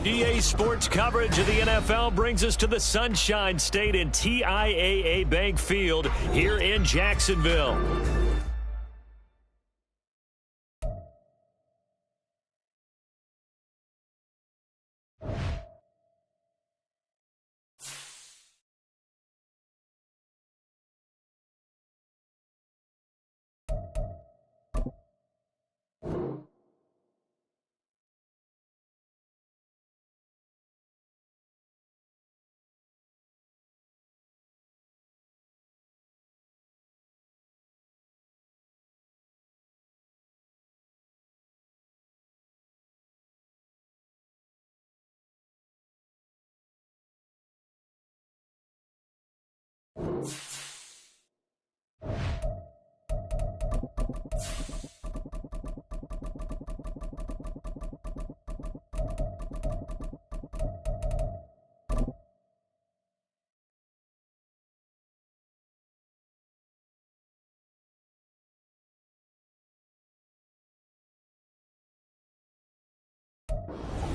EA Sports coverage of the NFL brings us to the Sunshine State and TIAA Bank Field here in Jacksonville.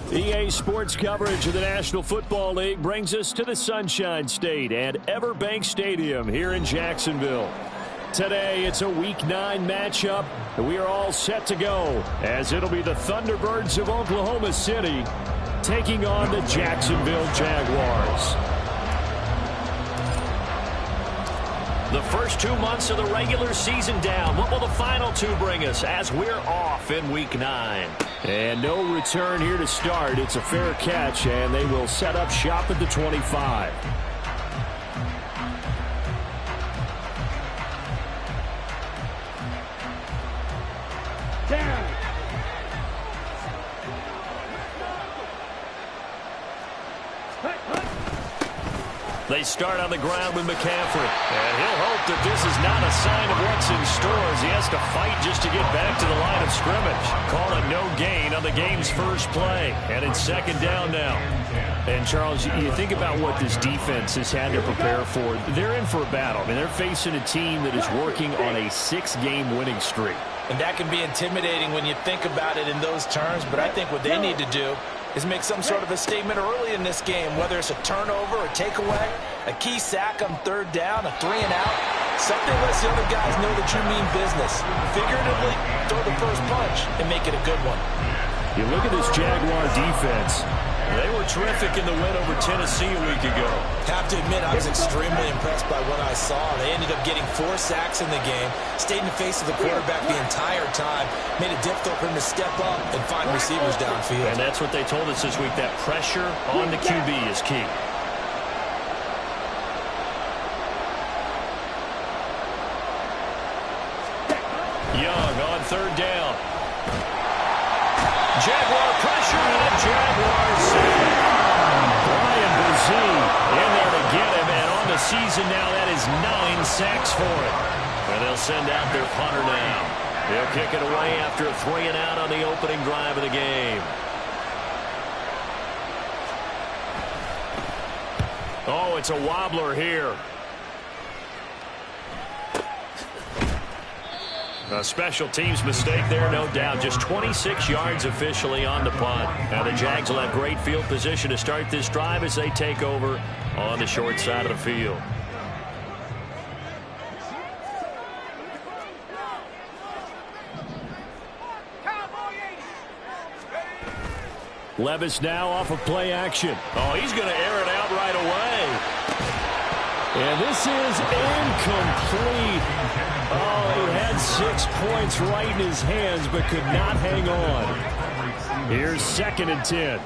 EA Sports coverage of the National Football League brings us to the Sunshine State and Everbank Stadium here in Jacksonville. Today, it's a Week 9 matchup, and we are all set to go, as it'll be the Thunderbirds of Oklahoma City taking on the Jacksonville Jaguars. The first 2 months of the regular season down. What will the final 2 bring us as we're off in Week 9? And no return here to start. It's a fair catch, and they will set up shop at the 25. Down. They start on the ground with McCaffrey. And he'll hope that this is not a sign of what's in store as he has to fight just to get back to the line of scrimmage. Call it no gain on the game's first play. And it's second down now. And, Charles, you think about what this defense has had to prepare for. They're in for a battle. I mean, they're facing a team that is working on a 6-game winning streak. And that can be intimidating when you think about it in those terms. But I think what they need to do is make some sort of a statement early in this game, whether it's a turnover, a takeaway, a key sack on third down, a 3-and-out. Something lets the other guys know that you mean business. Figuratively, throw the first punch and make it a good one. You look at this Jaguar defense. They were terrific in the win over Tennessee a week ago. Have to admit, I was extremely impressed by what I saw. They ended up getting 4 sacks in the game, stayed in the face of the quarterback the entire time, made it difficult for him to step up and find receivers downfield. And that's what they told us this week, that pressure on the QB is key. Young on third down. Jaguar pressure, and a Jaguar sack. Brian Brzee in there to get him, and on the season now, that is 9 sacks for him. And they'll send out their punter now. They'll kick it away after a 3-and-out on the opening drive of the game. Oh, it's a wobbler here. A special teams mistake there, no doubt. Just 26 yards officially on the punt. Now the Jags will have great field position to start this drive as they take over on the short side of the field. Levis now off of play action. Oh, he's going to air it out right away. And this is incomplete. Oh, he had 6 points right in his hands, but could not hang on. Here's 2nd and 10.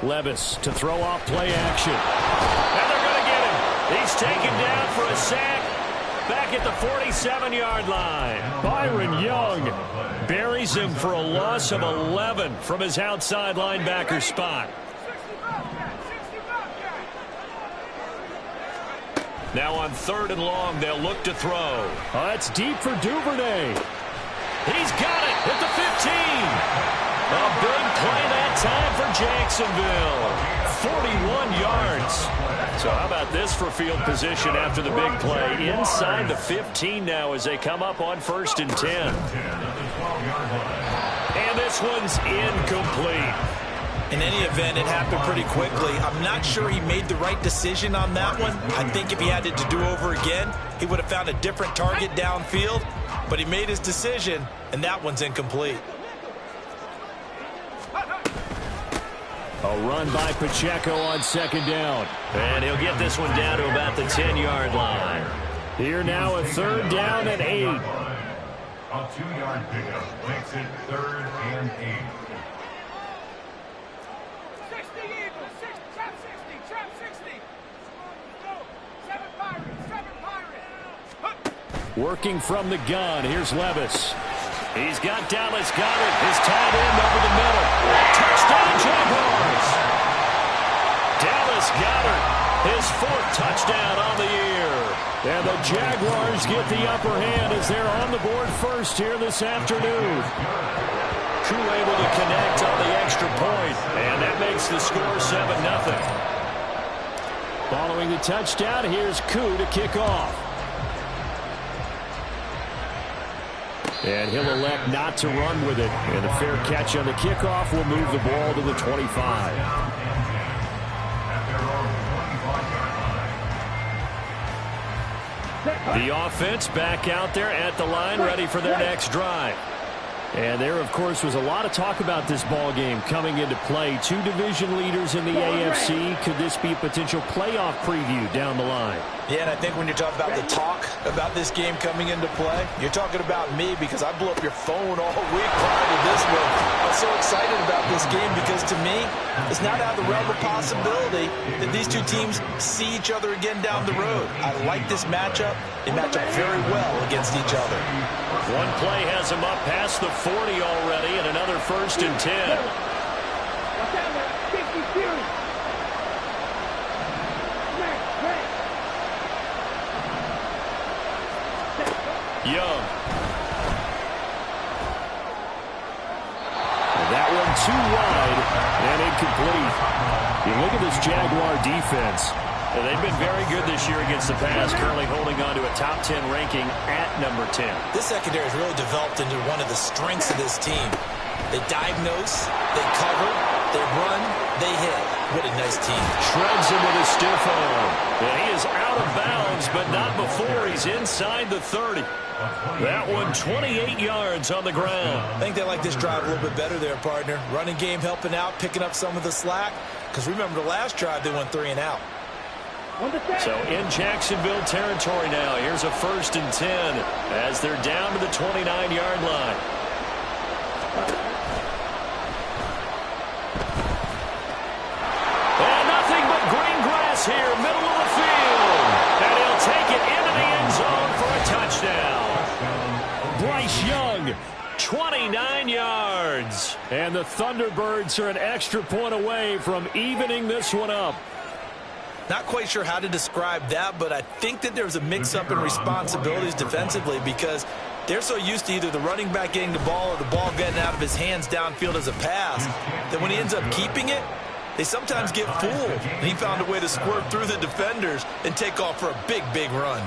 Levis to throw off play action. And they're going to get him. He's taken down for a sack. Back at the 47-yard line. Byron Young buries him for a loss of 11 from his outside linebacker spot. Now on 3rd and long, they'll look to throw. Oh, it's deep for Duvernay. He's got it at the 15. A big play that time for Jacksonville. 41 yards. So how about this for field position after the big play? Inside the 15 now as they come up on 1st and 10. And this one's incomplete. In any event, it happened pretty quickly. I'm not sure he made the right decision on that one. I think if he had it to do over again, he would have found a different target downfield. But he made his decision, and that one's incomplete. A run by Pacheco on 2nd down. And he'll get this one down to about the 10-yard line. Here now a 3rd down and 8. A 2-yard pickup makes it 3rd and 8. 60 Eagles, trap 60, trap 60. Go, 7 Pirates, 7 Pirates. Working from the gun, here's Levis. He's got Dallas Goedert, his tight end over the middle. Touchdown, Jaguars! Dallas Goedert, his 4th touchdown on the year. And the Jaguars get the upper hand as they're on the board first here this afternoon. Koo able to connect on the extra point, and that makes the score 7-0. Following the touchdown, here's Koo to kick off. And he'll elect not to run with it. And a fair catch on the kickoff will move the ball to the 25. The offense back out there at the line, ready for their next drive. And there, of course, was a lot of talk about this ball game coming into play. 2 division leaders in the AFC. Could this be a potential playoff preview down the line? Yeah, and I think when you're talking about the talk about this game coming into play, you're talking about me because I blew up your phone all week prior to this one. I'm so excited about this game because to me, it's not out of the realm of possibility that these 2 teams see each other again down the road. I like this matchup. They match up very well against each other. One play has them up past the 40 already, and another 1st and 10. Young. And that one too wide and incomplete. You look at this Jaguar defense. They've been very good this year against the pass, currently holding on to a top 10 ranking at number 10. This secondary has really developed into one of the strengths of this team. They diagnose, they cover, they run, they hit. What a nice team. Shreds him with a stiff arm. And he is out of bounds, but not before he's inside the 30. That one 28 yards on the ground. I think they like this drive a little bit better there, partner. Running game helping out, picking up some of the slack. Because remember the last drive, they went 3 and out. So in Jacksonville territory now. Here's a 1st and 10 as they're down to the 29-yard line. And nothing but green grass here, middle of the field. And he'll take it into the end zone for a touchdown. Bryce Young, 29 yards. And the Thunderbirds are an extra point away from evening this one up. Not quite sure how to describe that, but I think that there's a mix-up in responsibilities defensively because they're so used to either the running back getting the ball or the ball getting out of his hands downfield as a pass that when he ends up keeping it, they sometimes get fooled. And he found a way to squirt through the defenders and take off for a big, big run.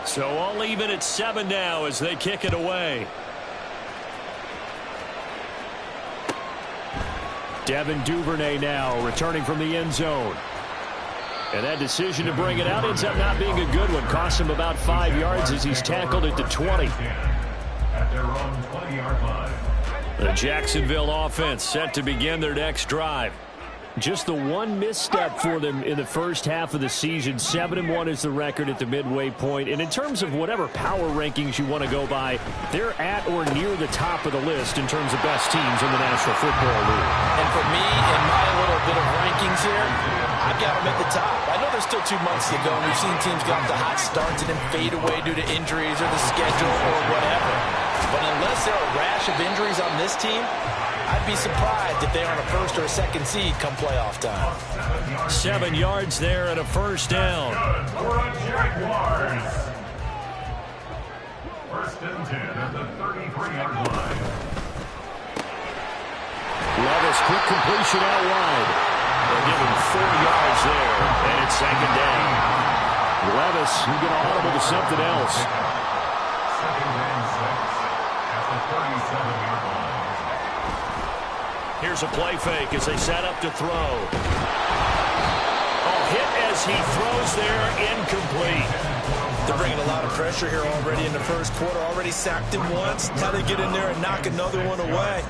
So all even at 7 now as they kick it away. Devin Duvernay now returning from the end zone. And that decision to bring it out ends up not being a good one. Cost him about 5 yards as he's tackled at the 20. At their own 20-yard line. The Jacksonville offense set to begin their next drive. Just the one misstep for them in the first half of the season. 7-1 is the record at the midway point. And in terms of whatever power rankings you want to go by, they're at or near the top of the list in terms of best teams in the National Football League. And for me, in my little bit of rankings here, I've got them at the top. I know there's still 2 months to go, and we've seen teams get off to hot starts and then fade away due to injuries or the schedule or whatever. But unless there are a rash of injuries on this team, I'd be surprised if they're on a 1st or a 2nd seed come playoff time. 7 yards there and a 1st down. Good for a Jaguars. 1st and 10 at the 33-yard line. Levis, quick completion out wide. They'll give him 4 yards there, and it's second down. Levis, you get audible to something else. Second and 6 at the 37-yard line. Here's a play fake as they set up to throw. Oh, hit as he throws there, incomplete. They're bringing a lot of pressure here already in the first quarter. Already sacked him once. Now they get in there and knock another one away.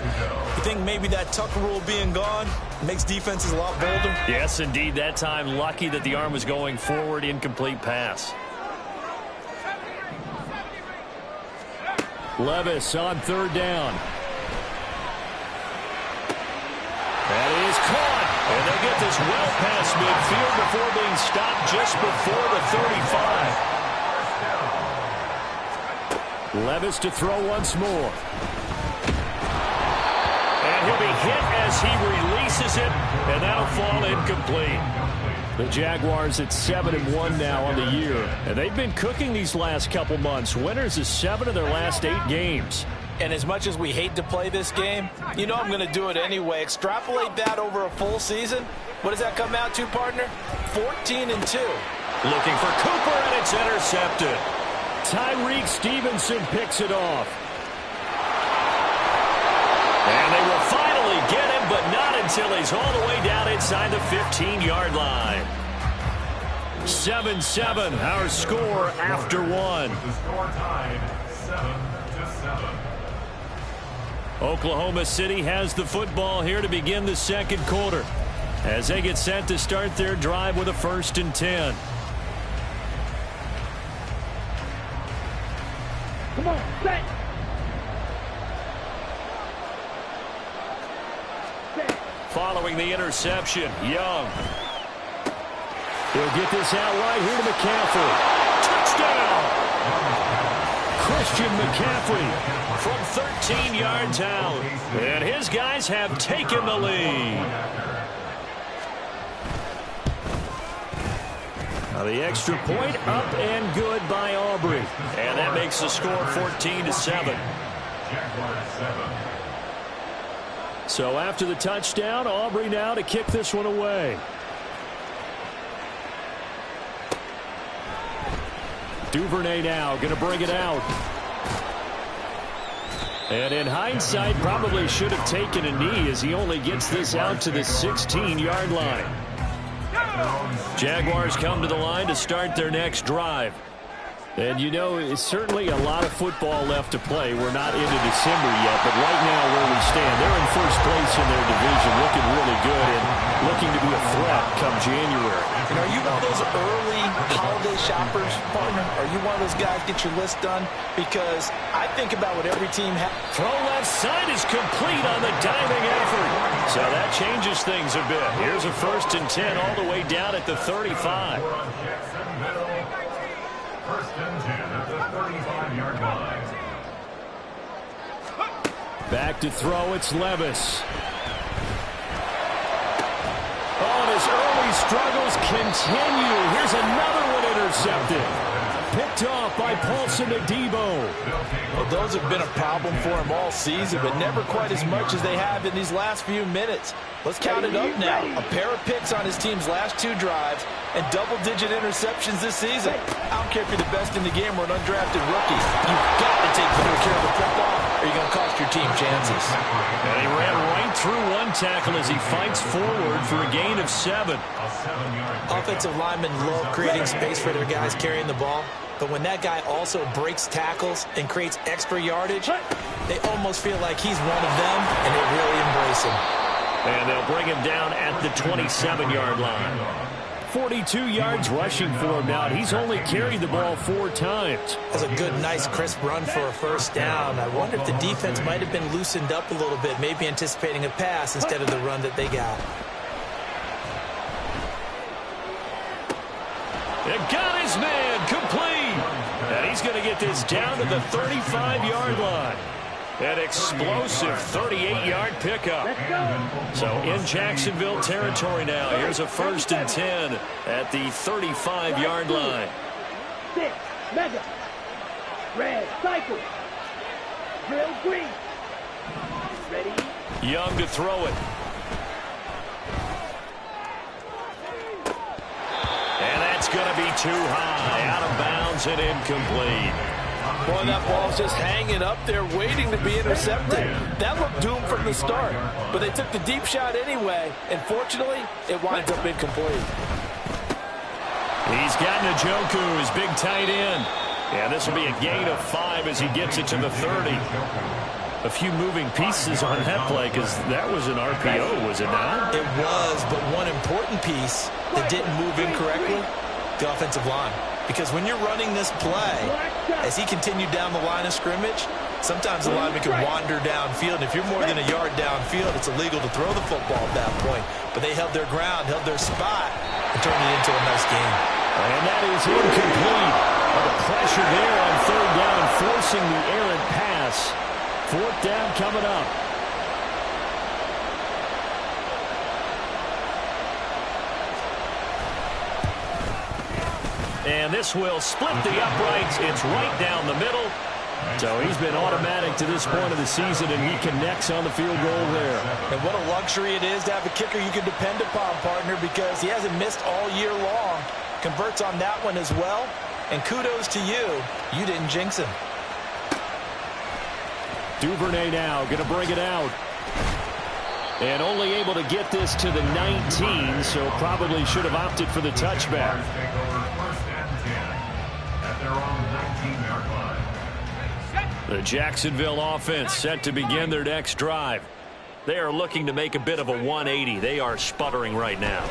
You think maybe that Tucker rule being gone makes defenses a lot bolder? Yes, indeed. That time, lucky that the arm was going forward. Incomplete pass. Levis on third down. That is caught. And they'll get this well past midfield before being stopped just before the 35. Levis to throw once more. And he'll be hit as he releases it, and that'll fall incomplete. The Jaguars at 7-1 now on the year, and they've been cooking these last couple months. Winners of 7 of their last 8 games. And as much as we hate to play this game, you know I'm going to do it anyway. Extrapolate that over a full season. What does that come out to, partner? 14-2. Looking for Cooper, and it's intercepted. Tyreek Stevenson picks it off. And they will finally get him, but not until he's all the way down inside the 15-yard line. 7-7, our score after one. The score tied 7-7. Oklahoma City has the football here to begin the second quarter as they get set to start their drive with a 1st and 10. Come on, set. Following the interception, Young. He'll get this out right here to McCaffrey. Touchdown! Christian McCaffrey from 13 yards out. And his guys have taken the lead. Now the extra point up and good by Aubrey. And that makes the score 14-7. So after the touchdown, Aubrey now to kick this one away. Duvernay now going to bring it out. And in hindsight, probably should have taken a knee as he only gets this out to the 16-yard line. Jaguars come to the line to start their next drive. And you know, it's certainly a lot of football left to play. We're not into December yet, but right now where we stand, they're in first place in their division, looking really good and looking to be a threat come January. And are you one of those early holiday shoppers, partner? Are you one of those guys get your list done? Because I think about what every team has. Throw left side is complete on the diving effort. So that changes things a bit. Here's a 1st and 10 all the way down at the 35. First and 10 at the 35-yard line. Back to throw, it's Levis. Oh, and his early struggles continue. Here's another one intercepted. Picked off by Paulson Adebo. Well, those have been a problem for him all season, but never quite as much as they have in these last few minutes. Let's count it up now. A pair of picks on his team's last 2 drives and double-digit interceptions this season. I don't care if you're the best in the game or an undrafted rookie. You've got to take better care of the football or you're going to cost your team chances. And he ran right through one tackle as he fights forward for a gain of 7. Offensive linemen love creating space for their guys carrying the ball. But when that guy also breaks tackles and creates extra yardage, they almost feel like he's one of them, and they really embrace him. And they'll bring him down at the 27-yard line. 42 yards rushing for him now. He's only carried the ball 4 times. That's a good, nice, crisp run for a 1st down. I wonder if the defense might have been loosened up a little bit, maybe anticipating a pass instead of the run that they got. It got his man complete. And he's going to get this down to the 35-yard line. An explosive 38-yard pickup. So in Jacksonville territory now. Here's a 1st and 10 at the 35-yard line. 6, mega. Red, cycle. Drill, green. Ready. Young to throw it. too high, out of bounds and incomplete. Boy, that ball's just hanging up there waiting to be intercepted. That looked doomed from the start, but they took the deep shot anyway, and fortunately, it winds up incomplete. He's got Njoku, his big tight end. Yeah, this will be a gain of 5 as he gets it to the 30. A few moving pieces on that play because that was an RPO, was it not? It was, but one important piece that didn't move incorrectly, the offensive line. Because when you're running this play, as he continued down the line of scrimmage, sometimes the lineman can wander downfield. And if you're more than a yard downfield, it's illegal to throw the football at that point. But they held their ground, held their spot, and turned it into a nice game. And that is incomplete. The pressure there on third down, forcing the errant pass. Fourth down coming up. And this will split the uprights. It's right down the middle. So he's been automatic to this point of the season, and he connects on the field goal there. And what a luxury it is to have a kicker you can depend upon, partner, because he hasn't missed all year long. Converts on that one as well. And kudos to you. You didn't jinx him. Duvernay now going to bring it out. And only able to get this to the 19, so probably should have opted for the touchback. The Jacksonville offense set to begin their next drive. They are looking to make a bit of a 180. They are sputtering right now.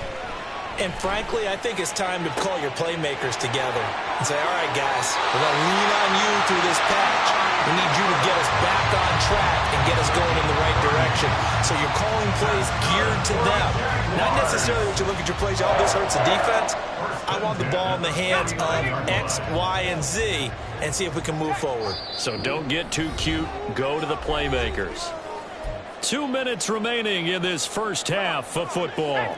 And frankly, I think it's time to call your playmakers together and say, all right, guys, we're going to lean on you through this patch. We need you to get us back on track and get us going in the right direction. So you're calling plays geared to them. Not necessarily when you look at your plays, oh, this hurts the defense. I want the ball in the hands of X, Y, and Z and see if we can move forward. So don't get too cute. Go to the playmakers. 2 minutes remaining in this first half of football.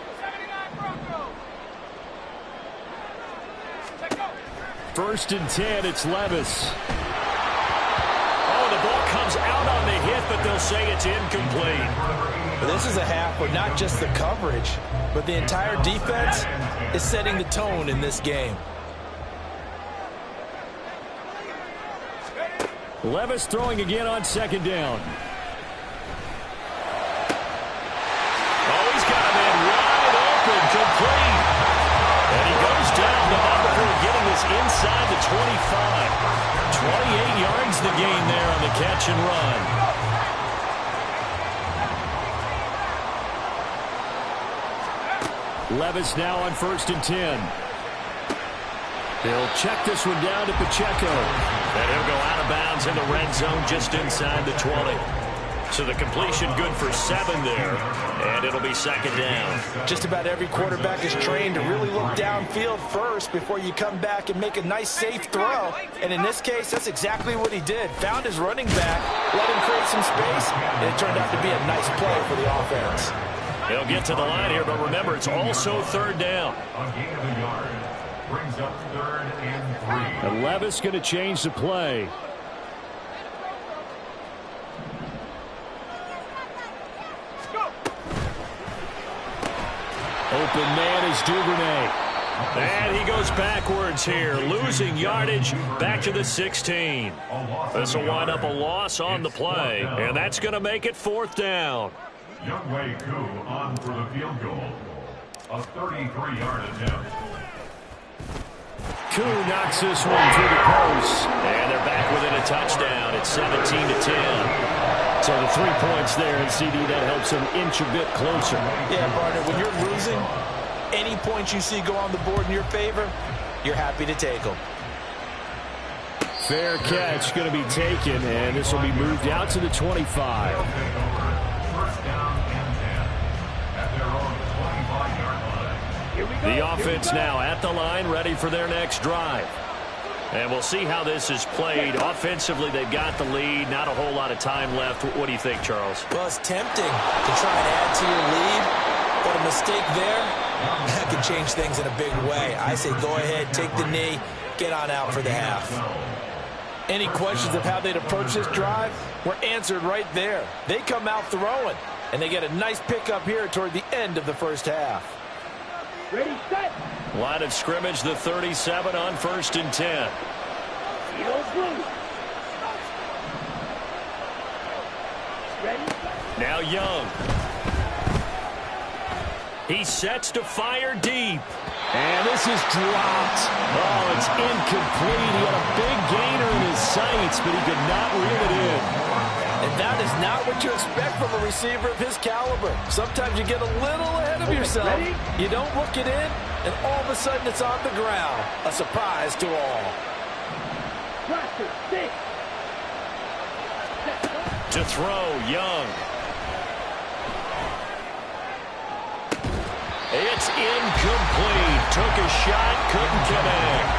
First and 10, it's Levis. Oh, the ball comes out on the hit, but they'll say it's incomplete. But this is a half where not just the coverage, but the entire defense is setting the tone in this game. Levis throwing again on second down. Oh, he's got a man wide open, complete. And he goes down the number for getting this inside the 25. 28 yards the gain there on the catch and run. Levis now on first and 10. He'll check this one down to Pacheco. And he'll go out of bounds in the red zone just inside the 20. So the completion good for 7 there, and it'll be second down. Just about every quarterback is trained to really look downfield first before you come back and make a nice, safe throw. And in this case, that's exactly what he did. Found his running back, let him create some space, and it turned out to be a nice play for the offense. He'll get to the line here, but remember, it's also third down. A gain of a yard brings up 3rd and 3. And Levis going to change the play. Open man is Duvernay. And he goes backwards here, losing yardage back to the 16. This will wind up a loss on the play, and that's going to make it 4th down. Younghoe Koo on for the field goal. A 33-yard attempt. Koo knocks this one through the post. And they're back within a touchdown. It's 17-10. So the 3 points there, and CD, that helps them inch a bit closer. Yeah, partner, when you're losing, any points you see go on the board in your favor, you're happy to take them. Fair catch going to be taken, and this will be moved out to the 25. First down and 10 at their own 25-yard line. The offense now at the line, ready for their next drive. And we'll see how this is played. Offensively, they've got the lead. Not a whole lot of time left. What do you think, Charles? Well, it's tempting to try and add to your lead, but a mistake there, that can change things in a big way. I say go ahead, take the knee, get on out for the half. Any questions of how they'd approach this drive were answered right there. They come out throwing, and they get a nice pickup here toward the end of the first half. Ready, set. Line of scrimmage, the 37 on 1st and 10. Yellow blue. Ready. Now Young. He sets to fire deep. And this is dropped. Oh, it's incomplete. He had a big gainer in his sights, but he could not reel it in. And that is not what you expect from a receiver of his caliber. Sometimes you get a little ahead of yourself. Ready? You don't look it in, and all of a sudden it's on the ground. A surprise to all. Blaster, 6. To throw, Young. It's incomplete. Took a shot, couldn't connect.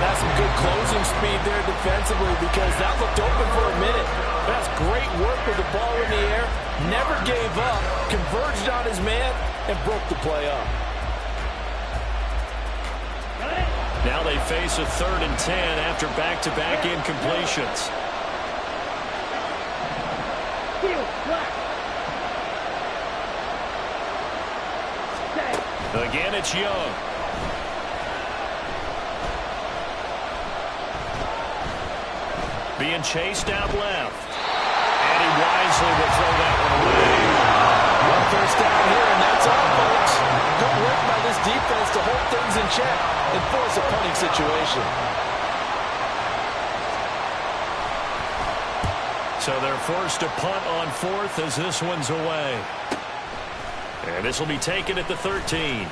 That's some good closing speed there defensively because that looked open for a minute. That's great work with the ball in the air. Never gave up, converged on his man, and broke the play up. Now they face a 3rd and 10 after back-to-back incompletions. Field, black. Again, it's Young. Being chased out left. And he wisely will throw that one away. One first down here, and that's all, folks. Good work by this defense to hold things in check and force a punting situation. So they're forced to punt on 4th as this one's away. And this will be taken at the 13.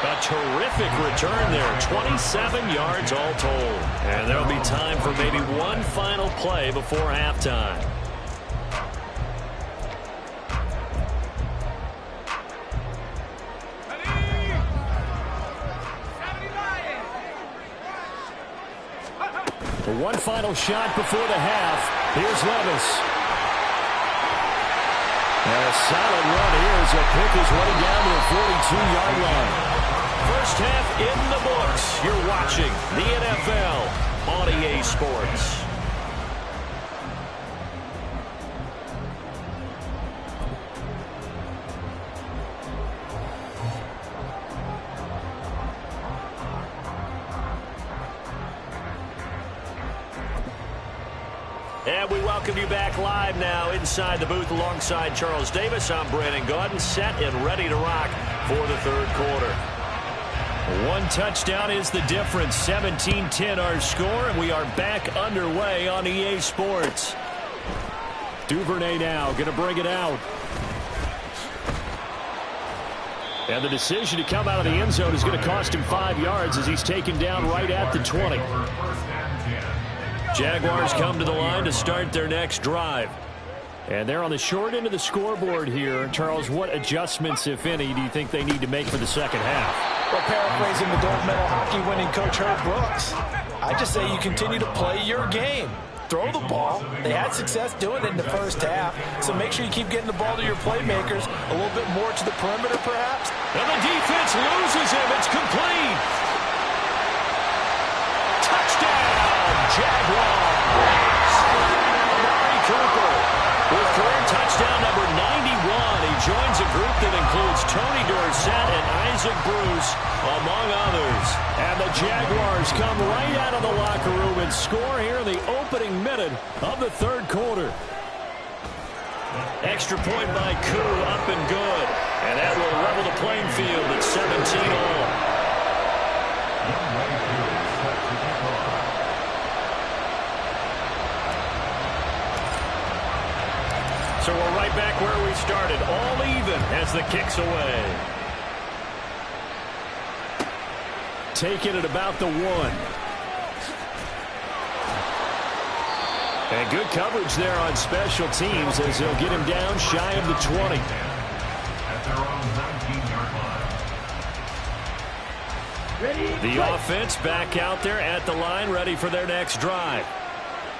A terrific return there. 27 yards all told. And there'll be time for maybe one final play before halftime. For one final shot before the half. Here's Levis. And a solid run here as he'll pick his way down to the 42-yard line. First half in the books. You're watching the NFL on EA Sports. And we welcome you back live now inside the booth alongside Charles Davis. I'm Brandon Gaudin, set and ready to rock for the 3rd quarter. One touchdown is the difference. 17-10 our score, and we are back underway on EA Sports. Duvernay now going to bring it out. And the decision to come out of the end zone is going to cost him 5 yards as he's taken down right at the 20. Jaguars come to the line to start their next drive. And they're on the short end of the scoreboard here. Charles, what adjustments, if any, do you think they need to make for the second half? Well, paraphrasing the gold medal hockey winning coach Herb Brooks, I just say you continue to play your game. Throw the ball. They had success doing it in the first half, so make sure you keep getting the ball to your playmakers a little bit more to the perimeter, perhaps. And the defense loses him. It's complete. Touchdown, Jaguars. Amari Cooper with career touchdown number 91. He joins a group that includes Tony Dorsett and Isaac Bruce, among others. And the Jaguars come right out of the locker room and score here in the opening minute of the 3rd quarter. Extra point by Koo, up and good. And that will level the playing field at 17-all. So we're right back where we started, all even as the kick's away. Taking it about the 1. And good coverage there on special teams as they'll get him down shy of the 20. At their own 19-yard line. The offense back out there at the line, ready for their next drive.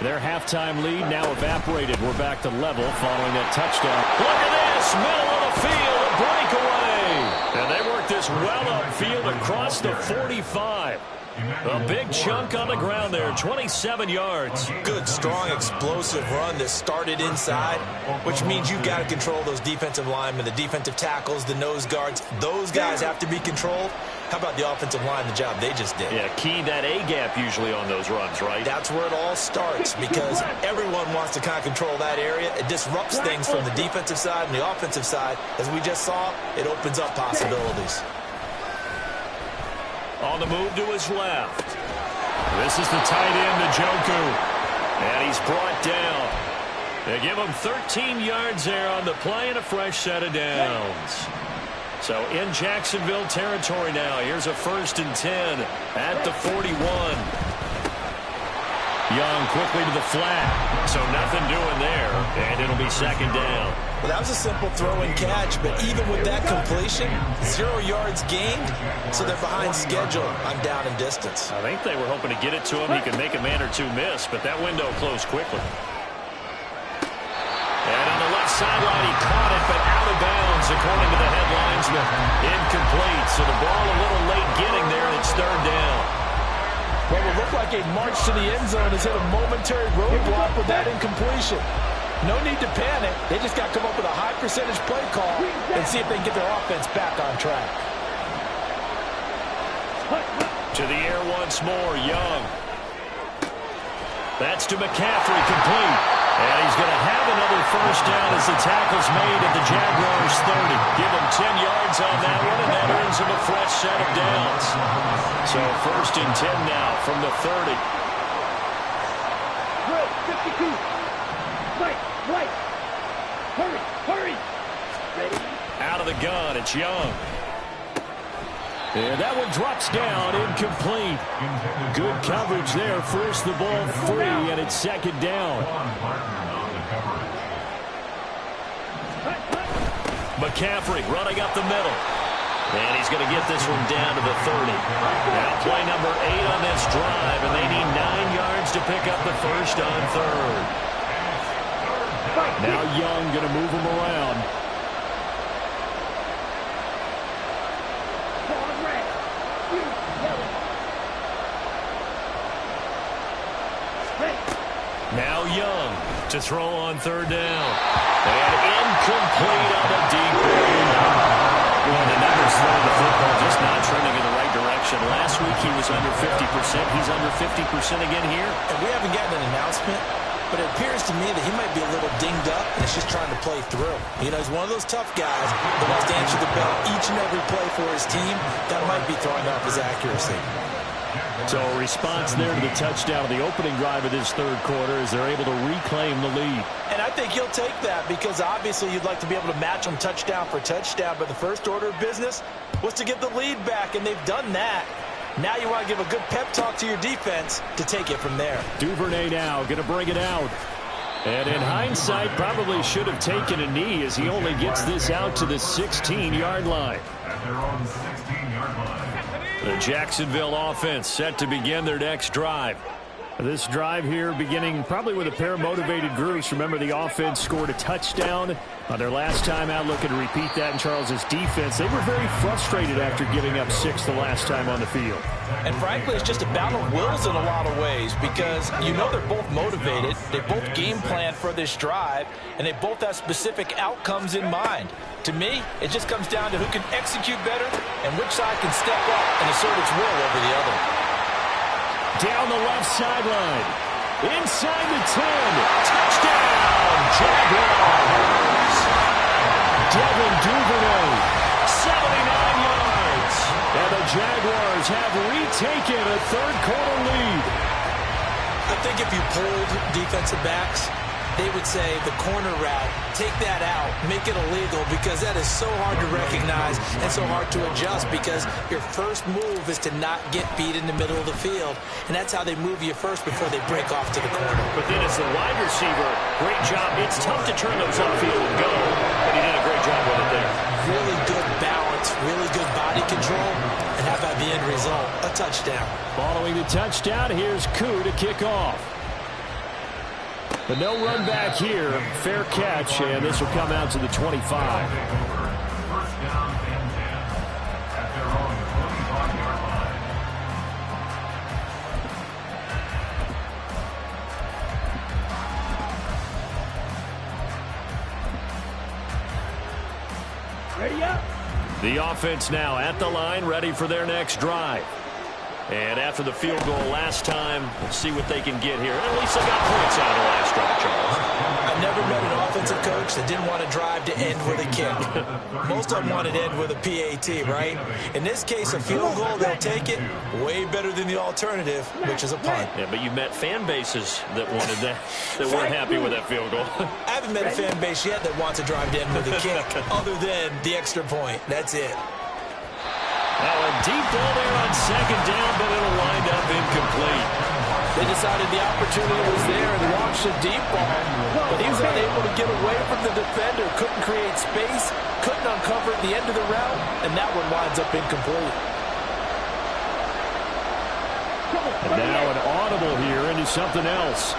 Their halftime lead now evaporated. We're back to level following that touchdown. Look at this, middle of the field, a breakaway. And they work this well upfield across the 45. A big chunk on the ground there, 27 yards. Good, strong, explosive run that started inside, which means you've got to control those defensive linemen, the defensive tackles, the nose guards. Those guys have to be controlled. How about the offensive line, the job they just did? Yeah, key that A-gap usually on those runs, right? That's where it all starts because everyone wants to kind of control that area. It disrupts things from the defensive side and the offensive side. As we just saw, it opens up possibilities. On the move to his left. This is the tight end, Njoku. And he's brought down. They give him 13 yards there on the play and a fresh set of downs. So in Jacksonville territory now. Here's a 1st and 10 at the 41. Young quickly to the flat. So nothing doing there. And it'll be 2nd down. Well, that was a simple throw and catch, but even with that completion, 0 yards gained, so they're behind schedule on down and distance. I think they were hoping to get it to him. He could make a man or two miss, but that window closed quickly. And on the left sideline, he caught it, but out of bounds, according to the headlinesman. Incomplete, so the ball a little late getting there, and it's 3rd down. Well, it looked like a march to the end zone has hit a momentary roadblock with that incompletion. No need to panic. They just got to come up with a high percentage play call and see if they can get their offense back on track. To the air once more, Young. That's to McCaffrey, complete. And he's going to have another 1st down as the tackle's made at the Jaguars' 30. Give him 10 yards on that one, and that earns him a fresh set of downs. So 1st and 10 now from the 30. Drill, 52. Right. Hurry. Ready? Out of the gun, it's Young. And that one drops down, incomplete. Good coverage there, forced the ball free, and it's 2nd down. McCaffrey running up the middle. And he's going to get this one down to the 30. Now play number 8 on this drive, and they need 9 yards to pick up the 1st on 3rd. Now Young going to move him around. Now Young to throw on 3rd down. And incomplete on the deep end. Boy, the numbers throwing the football just not trending in the right direction. Last week he was under 50%. He's under 50% again here. And we haven't gotten an announcement, but it appears to me that he might be a little dinged up and is just trying to play through. You know, he's one of those tough guys that wants to answer the bell each and every play for his team. That might be throwing off his accuracy. So a response there to the touchdown of the opening drive of this 3rd quarter as they're able to reclaim the lead. And I think he'll take that because obviously you'd like to be able to match them touchdown for touchdown, but the first order of business was to get the lead back, and they've done that. Now you want to give a good pep talk to your defense to take it from there. Duvernay now going to bring it out. And in hindsight, probably should have taken a knee as he only gets this out to the 16-yard line. At their own 16-yard line. The Jacksonville offense set to begin their next drive. This drive here beginning probably with a pair of motivated groups. Remember, the offense scored a touchdown on their last time out, looking to repeat that in Charles's defense. They were very frustrated after giving up 6 the last time on the field. And frankly, it's just a battle of wills in a lot of ways because you know they're both motivated. They both game plan for this drive, and they both have specific outcomes in mind. To me, it just comes down to who can execute better and which side can step up and assert its will over the other. Down the left sideline. Inside the 10. Touchdown, Jaguars. Devin Duvernay, 79 yards. And the Jaguars have retaken a 3rd quarter lead. I think if you polled defensive backs, they would say the corner route, take that out, make it illegal, because that is so hard to recognize and so hard to adjust because your first move is to not get beat in the middle of the field. And that's how they move you first before they break off to the corner. But then as the wide receiver, great job. It's tough to turn those upfield and go, but he did a great job with it there. Really good balance, really good body control, and how about the end result? A touchdown. Following the touchdown, here's Koo to kick off. But no run back here. Fair catch, and this will come out to the 25. First down and 10 at their own 25-yard line. Ready up. The offense now at the line, ready for their next drive. And after the field goal last time, we'll see what they can get here. At least they got points out of the last drive, Charles. I've never met an offensive coach that didn't want to drive to end with a kick. Most of them wanted to end with a PAT, right? In this case, a field goal, they'll take it. Way better than the alternative, which is a punt. Yeah, but you met fan bases that wanted that, that weren't happy with that field goal. I haven't met a fan base yet that wants to drive to end with a kick, other than the extra point. That's it. Now a deep ball there on second down, but it'll wind up incomplete. They decided the opportunity was there and launched a deep ball, but he was unable to get away from the defender, couldn't create space, couldn't uncover at the end of the route, and that one winds up incomplete. And now an audible here into something else.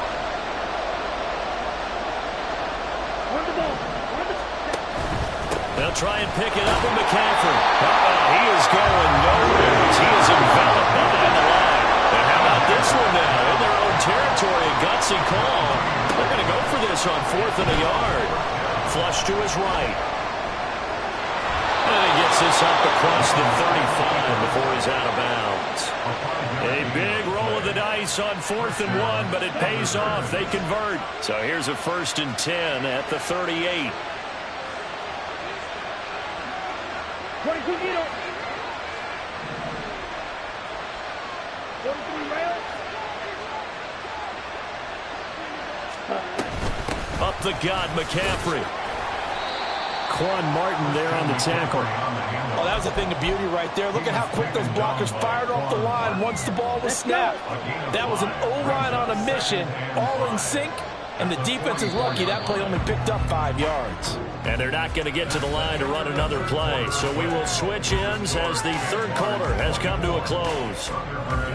They'll try and pick it up with McCaffrey. He is going nowhere as he is enveloped behind the line. And how about this one now? In their own territory, a gutsy call. They're going to go for this on 4th and a yard. Flush to his right. And he gets this up across the 35 before he's out of bounds. A big roll of the dice on 4th and 1, but it pays off. They convert. So here's a 1st and 10 at the 38. 22 meter. 43 rail. Up the gut, McCaffrey. Quan Martin there on the tackle. Oh, that was a thing of beauty right there. Look at how quick those blockers fired off the line once the ball was snapped. That was an O-line on a mission, all in sync, and the defense is lucky that play only picked up 5 yards. And they're not going to get to the line to run another play, so we will switch ends as the third quarter has come to a close.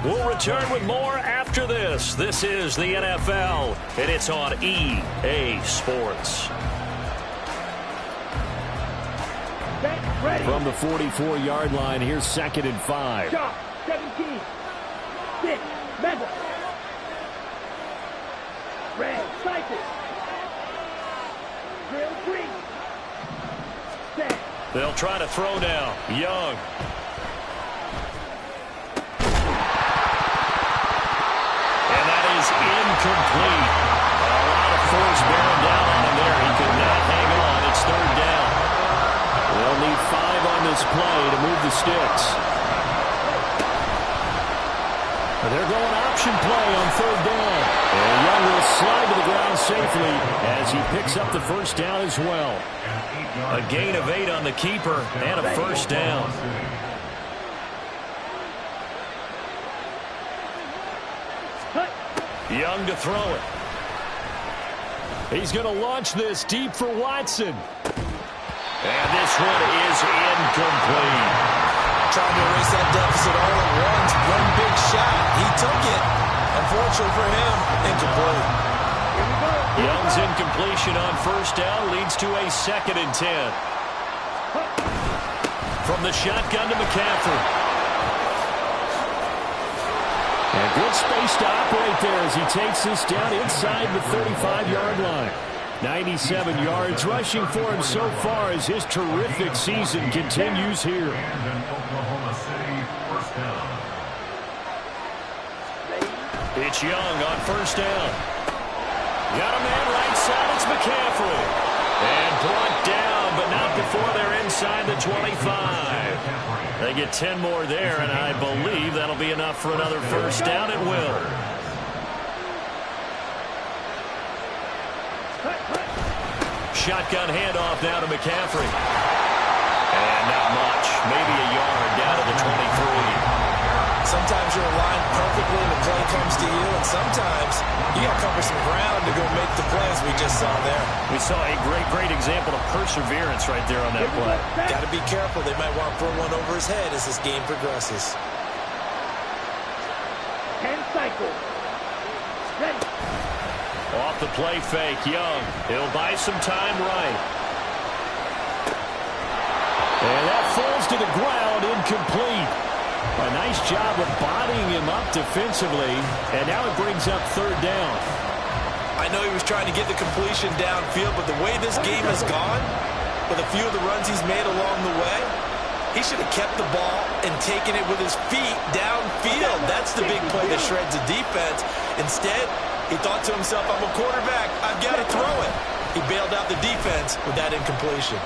We'll return with more after this. This is the NFL, and it's on EA Sports. From the 44-yard line, here's 2nd and 5. Shot, 17. 6. Mendel. Red, cycle. Drill 3. Set. They'll try to throw now. Young. And that is incomplete. A lot of force bearing down on him there. He could not hang on. It's 3rd down. They'll need 5 on this play to move the sticks. They're going option play on 3rd down. And Young will slide to the ground safely as he picks up the 1st down as well. A gain of 8 on the keeper and a 1st down. Young to throw it. He's going to launch this deep for Watson. And this one is incomplete. Trying to erase that deficit all at once. One big shot. He took it. Unfortunately for him, incomplete. Young's incompletion on 1st down leads to a 2nd and 10. From the shotgun to McCaffrey. And good space to operate there as he takes this down inside the 35-yard line. 97 yards rushing for him so far as his terrific season continues here. It's Young on 1st down. Got a man right side. It's McCaffrey. And brought down, but not before they're inside the 25. They get 10 more there, and I believe that'll be enough for another 1st down. It will. Shotgun handoff now to McCaffrey. And not much. Maybe a yard down to the 23. Sometimes you're aligned perfectly and the play comes to you, and sometimes you got to cover some ground to go make the play, as we just saw there. We saw a great example of perseverance right there on that play. Got to be careful. They might want to throw one over his head as this game progresses. 10 cycles. Ready. Off the play fake, Young. He'll buy some time right. And that falls to the ground, incomplete. A nice job of bodying him up defensively, and now it brings up 3rd down. I know he was trying to get the completion downfield, but the way this game has gone, with a few of the runs he's made along the way. He should have kept the ball and taken it with his feet downfield. That's the big play that shreds the defense. Instead, he thought to himself, I'm a quarterback. I've got to throw it. He bailed out the defense with that incompletion.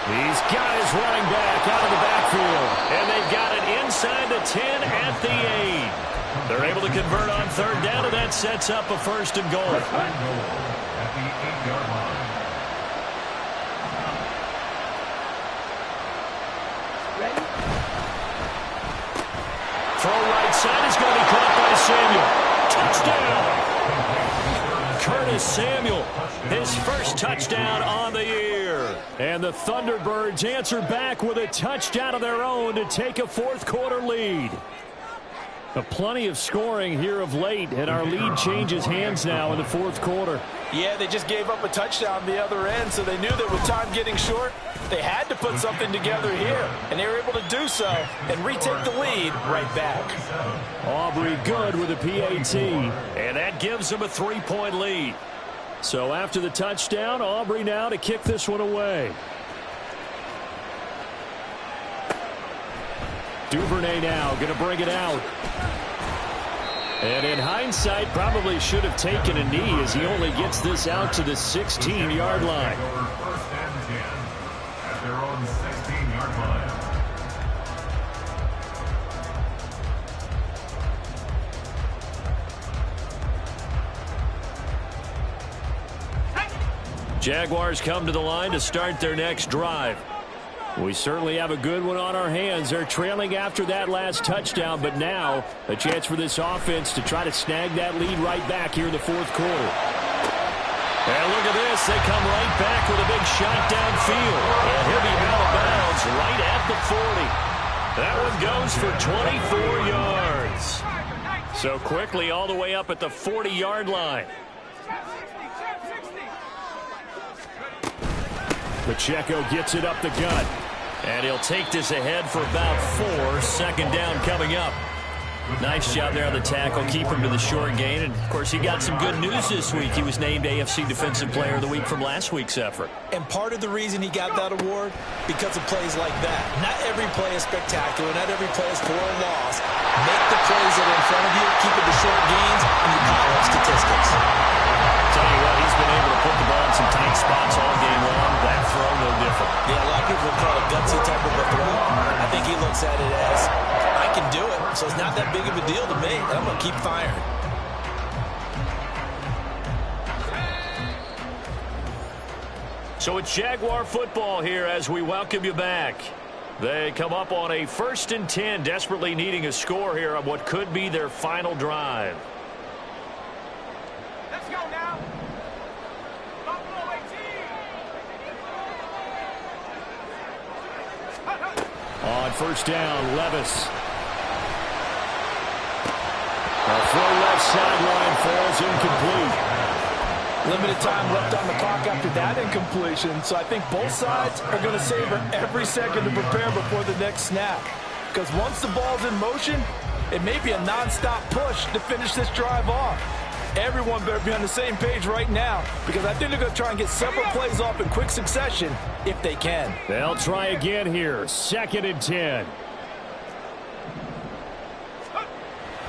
He's got his running back out of the backfield. And they've got it inside the 10 at the 8. They're able to convert on third down, and that sets up a first and goal. At the 8-yard line. Ready? Throw right side is going to be caught by Samuel. Touchdown! Curtis Samuel, his first touchdown on the year. And the Thunderbirds answer back with a touchdown of their own to take a fourth-quarter lead. Plenty of scoring here of late, and our lead changes hands now in the fourth quarter. Yeah, they just gave up a touchdown the other end, so they knew that with time getting short, they had to put something together here, and they were able to do so and retake the lead right back. Aubrey good with a PAT, and that gives them a 3-point lead. So after the touchdown, Aubrey now to kick this one away. Duvernay now going to bring it out. And in hindsight, probably should have taken a knee as he only gets this out to the 16-yard line. First and 10 at their own 16-yard line. Jaguars come to the line to start their next drive. We certainly have a good one on our hands. They're trailing after that last touchdown, but now a chance for this offense to try to snag that lead right back here in the fourth quarter. And look at this. They come right back with a big shot downfield. And he'll be out of bounds right at the 40. That one goes for 24 yards. So quickly all the way up at the 40-yard line. Pacheco gets it up the gut. And he'll take this ahead for about 4. Second down coming up. Nice job there on the tackle. Keep him to the short gain. And, of course, he got some good news this week. He was named AFC Defensive Player of the Week from last week's effort. And part of the reason he got that award, because of plays like that. Not every play is spectacular. Not every play is for a loss. Make the plays that are in front of you, keep it to short gains, and you pile up statistics. Tell you what, he's been able to put the ball in some tight spots all game long. That throw, no different. Yeah, a lot of people call it a gutsy type of a throw. I think he looks at it as, I can do it, so it's not that big of a deal to me. I'm going to keep firing. So it's Jaguar football here as we welcome you back. They come up on a 1st and 10, desperately needing a score here on what could be their final drive. Let's go now. Buffalo 18. On first down, Levis. A throw left sideline falls incomplete. Limited time left on the clock after that incompletion, so I think both sides are going to savor every second to prepare before the next snap. Because once the ball's in motion, it may be a nonstop push to finish this drive off. Everyone better be on the same page right now, because I think they're going to try and get several plays off in quick succession if they can. They'll try again here. 2nd and 10.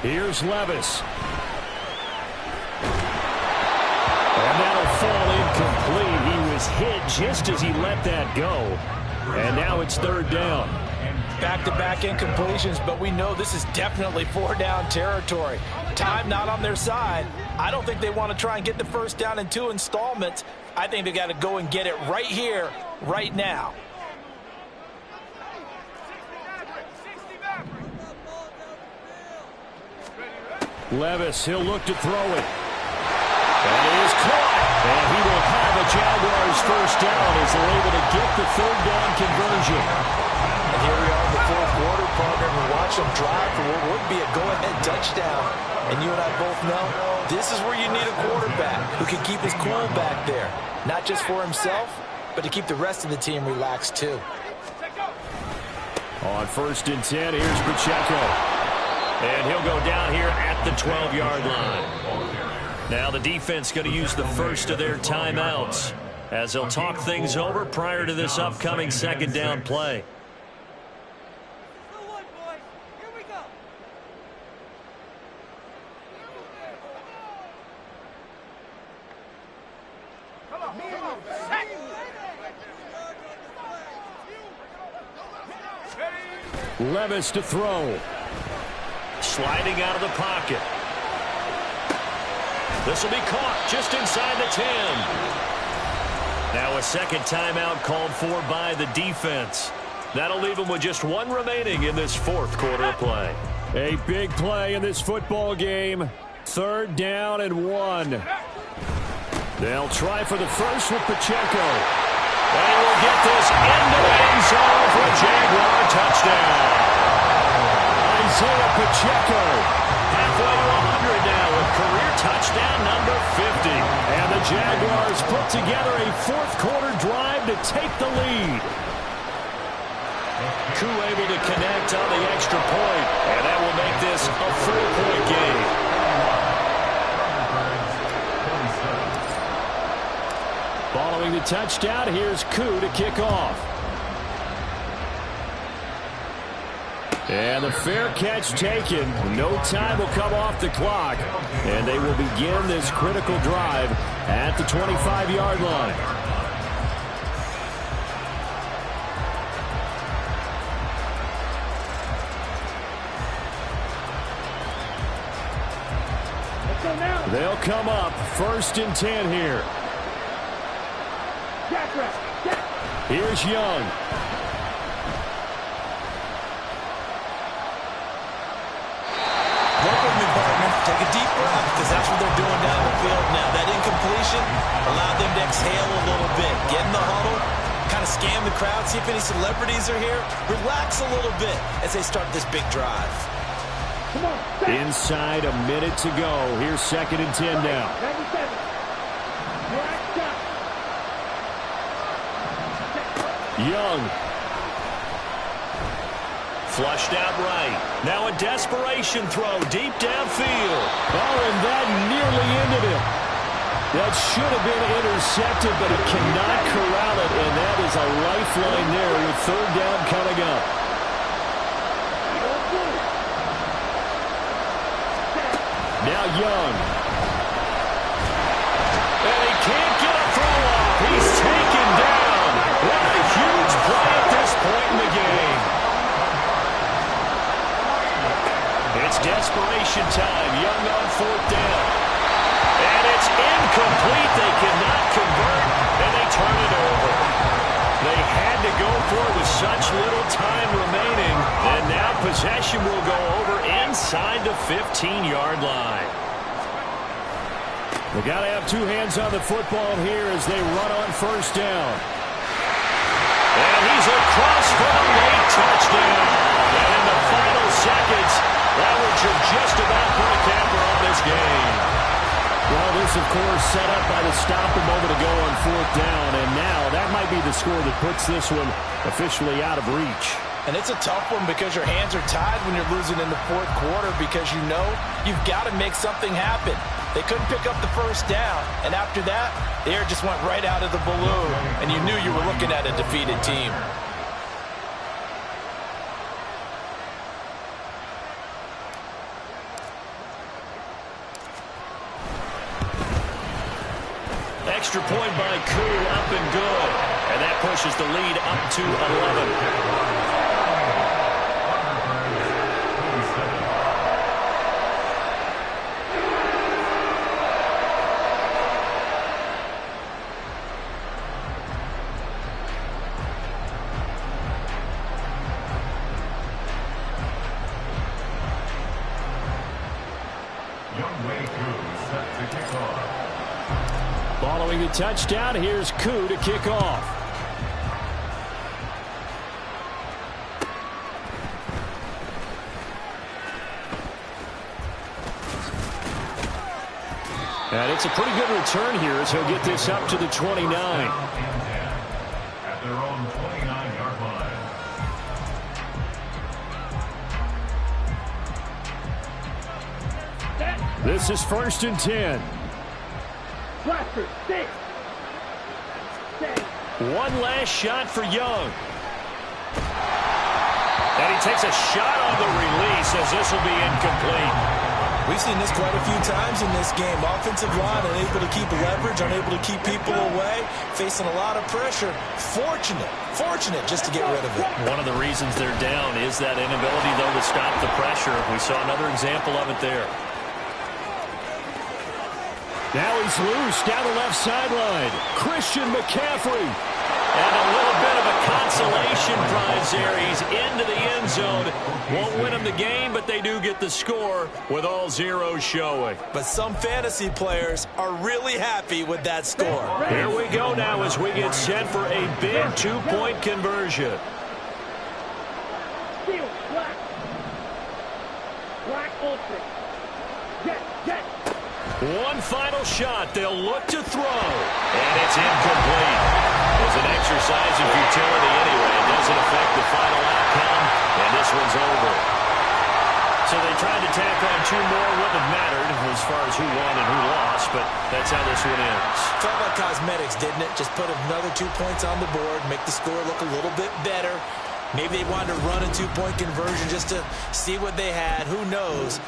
Here's Levis. And that'll fall incomplete. He was hit just as he let that go. And now it's 3rd down. Back-to-back incompletions, but we know this is definitely 4-down territory. Time not on their side. I don't think they want to try and get the first down in 2 installments. I think they got to go and get it right here, right now. Levis, he'll look to throw it. And it is caught. And he will have a Jaguars first down as they're able to get the 3rd down conversion. And here we are in the fourth quarter, partner. We watch them drive for what would be a go-ahead touchdown. And you and I both know this is where you need a quarterback who can keep his cool back there. Not just for himself, but to keep the rest of the team relaxed too. On 1st and 10, here's Pacheco. And he'll go down here at the 12-yard line. Now the defense going to use the first of their timeouts. as he'll talk things over prior to this upcoming second down play. Levis to throw. Sliding out of the pocket. This will be caught just inside the 10. Now a second timeout called for by the defense. That'll leave them with just one remaining in this fourth quarter of play. A big play in this football game. 3rd down and 1. They'll try for the first with Pacheco. And he will get this into the end zone for a Jaguar touchdown. Isaiah Pacheco. Halfway to 100 now with career touchdown number 50. And the Jaguars put together a fourth quarter drive to take the lead. Koo able to connect on the extra point, and that will make this a 4-point game. Following the touchdown, here's Koo to kick off. And the fair catch taken. No time will come off the clock. And they will begin this critical drive at the 25-yard line. They'll come up 1st and 10 here. Here's Young. Work with me, partner. Take a deep breath, because that's what they're doing down the field now. That incompletion allowed them to exhale a little bit. Get in the huddle, kind of scan the crowd, see if any celebrities are here. Relax a little bit as they start this big drive. Inside a minute to go. Here's 2nd and 10 now. Young. Flushed out right. Now a desperation throw deep downfield. Oh, and that nearly ended it. That should have been intercepted, but he cannot corral it, and that is a lifeline there with 3rd down coming up. Now Young. And he can't get a throw off. He's taken down. What a huge play at this point in the game. It's desperation time. Young on 4th down. And it's incomplete. They cannot convert, and they turn it over. They had to go for it with such little time remaining, and now possession will go over inside the 15-yard line. They got to have 2 hands on the football here as they run on 1st down. And he's across for a late touchdown. And in the final seconds, that would just about put a capper on this game. Well, this, of course, set up by the stop a moment ago on 4th down, and now that might be the score that puts this one officially out of reach. And it's a tough one because your hands are tied when you're losing in the 4th quarter because you know you've got to make something happen. They couldn't pick up the 1st down, and after that, the air just went right out of the balloon, and you knew you were looking at a defeated team. Extra point by Koo, up and good. And that pushes the lead up to 11. Following the touchdown, here's Koo to kick off. And it's a pretty good return here as he'll get this up to the 29. At their own 29-yard line. This is 1st and 10. Blaster, 6. Set. One last shot for Young. And he takes a shot on the release as this will be incomplete. We've seen this quite a few times in this game. Offensive line unable to keep leverage, unable to keep people away, facing a lot of pressure. Fortunate just to get rid of it. One of the reasons they're down is that inability, though, to stop the pressure. We saw another example of it there. Now he's loose down the left sideline. Christian McCaffrey. And a little bit of a consolation prize there. He's into the end zone. Won't win him the game, but they do get the score with all zeros showing. But some fantasy players are really happy with that score. Here we go now as we get set for a big two-point conversion. Steal. Black. Black ultra. Jet. One final shot. They'll look to throw. And it's incomplete. It was an exercise in futility anyway. It doesn't affect the final outcome, and this one's over. So they tried to tack on two more. Wouldn't have mattered as far as who won and who lost, but that's how this one ends. Felt like cosmetics, didn't it? Just put another 2 points on the board, make the score look a little bit better. Maybe they wanted to run a two-point conversion just to see what they had. Who knows?